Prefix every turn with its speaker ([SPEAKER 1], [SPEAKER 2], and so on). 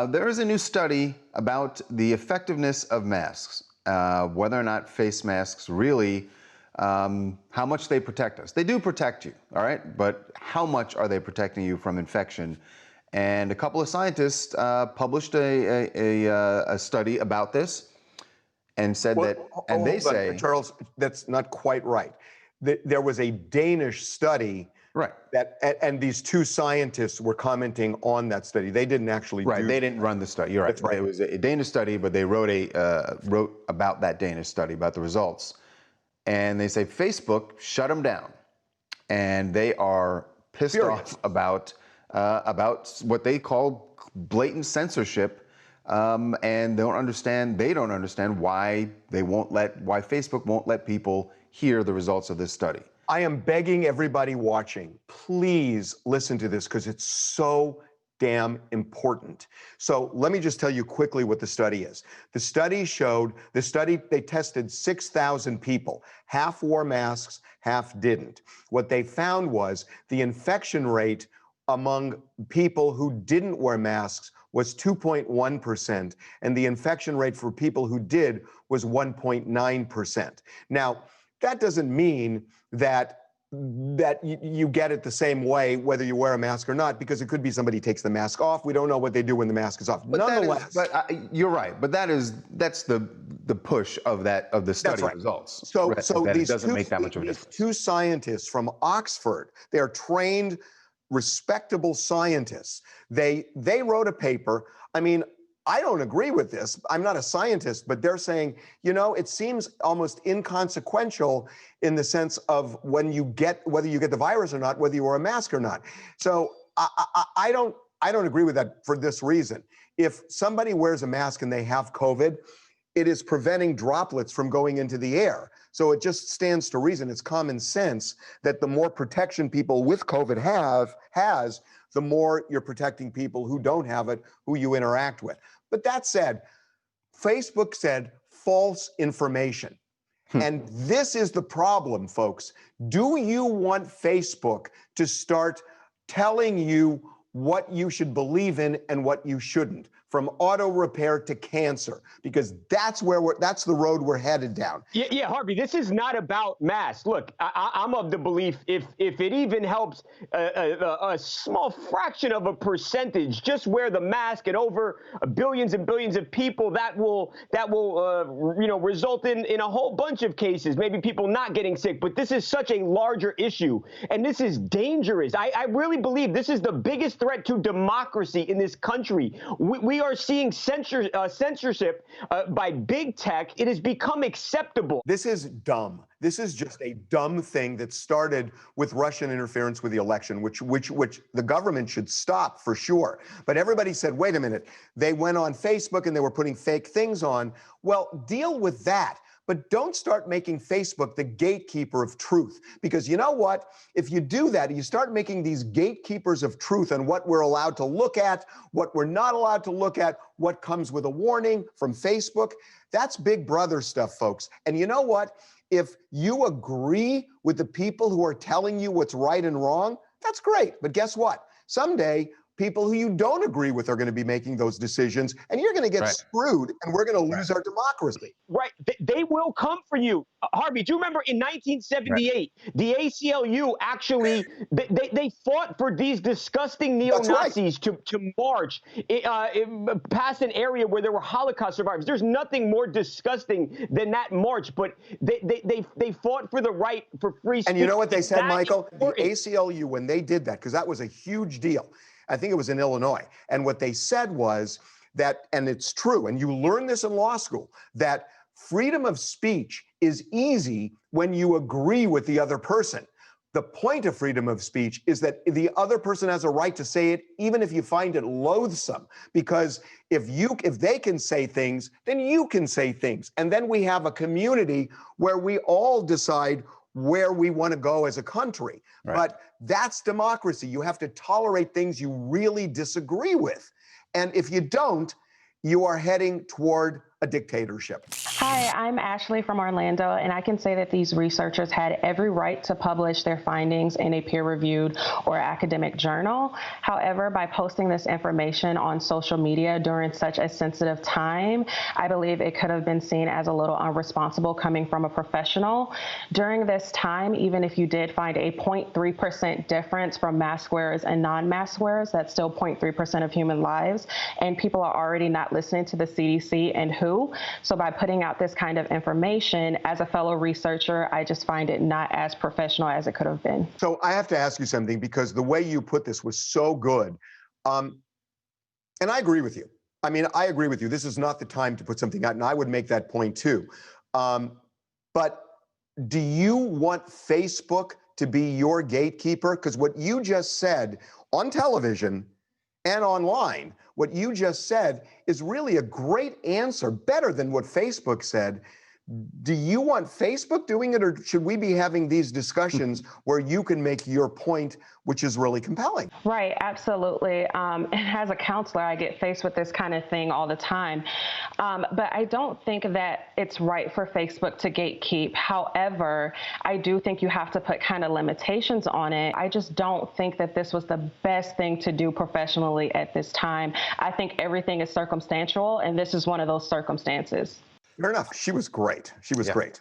[SPEAKER 1] There is a new study about the effectiveness of masks, whether or not face masks really, how much they protect us. They do protect you, all right? But how much are they protecting you from infection? And a couple of scientists published a study about this and said that, and they say,
[SPEAKER 2] Charles, that's not quite right. There was a Danish study.
[SPEAKER 1] Right.
[SPEAKER 2] And these two scientists were commenting on that study. They didn't actually
[SPEAKER 1] Right. They didn't run the study. You're right.
[SPEAKER 2] That's right.
[SPEAKER 1] It was a Danish study, but they wrote about that Danish study, about the results. And they say Facebook shut them down, and they are pissed off about what they call blatant censorship, and they don't understand why Facebook won't let people hear the results of this study.
[SPEAKER 2] I am begging everybody watching, please listen to this because it's so damn important. So let me just tell you quickly what the study is. The study they tested 6,000 people. Half wore masks, half didn't. What they found was the infection rate among people who didn't wear masks was 2.1%, and the infection rate for people who did was 1.9%. Now, that doesn't mean that you get it the same way whether you wear a mask or not, because it could be somebody takes the mask off. We don't know what they do when the mask is off.
[SPEAKER 1] But
[SPEAKER 2] nonetheless,
[SPEAKER 1] you're right. But that's the push of the study results.
[SPEAKER 2] So
[SPEAKER 1] these doesn't make that much of a difference.
[SPEAKER 2] Two scientists from Oxford, they are trained, respectable scientists. They wrote a paper. I mean, I don't agree with this. I'm not a scientist, but they're saying, it seems almost inconsequential in the sense of whether you get the virus or not, whether you wear a mask or not. So I don't agree with that for this reason. If somebody wears a mask and they have COVID, it is preventing droplets from going into the air. So it just stands to reason. It's common sense that the more protection people with COVID has, the more you're protecting people who don't have it, who you interact with. But that said, Facebook said false information. And this is the problem, folks. Do you want Facebook to start telling you what you should believe in and what you shouldn't, from auto repair to cancer? Because that's the road we're headed down.
[SPEAKER 3] Yeah, Harvey, this is not about masks. Look, I'm of the belief if it even helps a small fraction of a percentage, just wear the mask, and over billions and billions of people, that will result in a whole bunch of cases, maybe people not getting sick. But this is such a larger issue, and this is dangerous. I really believe this is the biggest threat to democracy in this country. We are seeing censorship by big tech. It has become acceptable.
[SPEAKER 2] This is dumb. This is just a dumb thing that started with Russian interference with the election, which the government should stop for sure. But everybody said, wait a minute, they went on Facebook and they were putting fake things on. Well, deal with that. But don't start making Facebook the gatekeeper of truth. Because you know what? If you do that, you start making these gatekeepers of truth on what we're allowed to look at, what we're not allowed to look at, what comes with a warning from Facebook. That's Big Brother stuff, folks. And you know what? If you agree with the people who are telling you what's right and wrong, that's great. But guess what? Someday, people who you don't agree with are going to be making those decisions, and you're going to get screwed, and we're going to lose our democracy.
[SPEAKER 3] Right. They will come for you. Harvey, do you remember in 1978, the ACLU actually, they fought for these disgusting neo-Nazis to march past an area where there were Holocaust survivors. There's nothing more disgusting than that march, but they fought for the right for free speech.
[SPEAKER 2] And you know what they said, Michael? The ACLU, when they did that, because that was a huge deal, I think it was in Illinois. And what they said was that, and it's true, and you learn this in law school, that freedom of speech is easy when you agree with the other person. The point of freedom of speech is that the other person has a right to say it, even if you find it loathsome, because if they can say things, then you can say things. And then we have a community where we all decide where we want to go as a country. Right. But that's democracy. You have to tolerate things you really disagree with. And if you don't, you are heading toward a dictatorship.
[SPEAKER 4] Hi, I'm Ashley from Orlando, and I can say that these researchers had every right to publish their findings in a peer-reviewed or academic journal. However, by posting this information on social media during such a sensitive time, I believe it could have been seen as a little irresponsible coming from a professional. During this time, even if you did find a 0.3% difference from mask wearers and non-mask wearers, that's still 0.3% of human lives, and people are already not listening to the CDC and WHO. So by putting out this kind of information, as a fellow researcher, I just find it not as professional as it could have been.
[SPEAKER 2] So I have to ask you something, because the way you put this was so good. And I agree with you. I mean, I agree with you. This is not the time to put something out, and I would make that point too. But do you want Facebook to be your gatekeeper? Because what you just said on television and online, what you just said is really a great answer, better than what Facebook said. Do you want Facebook doing it, or should we be having these discussions where you can make your point, which is really compelling?
[SPEAKER 4] Right, absolutely. And as a counselor, I get faced with this kind of thing all the time. But I don't think that it's right for Facebook to gatekeep. However, I do think you have to put kind of limitations on it. I just don't think that this was the best thing to do professionally at this time. I think everything is circumstantial, and this is one of those circumstances.
[SPEAKER 2] Fair enough. She was great. She was great.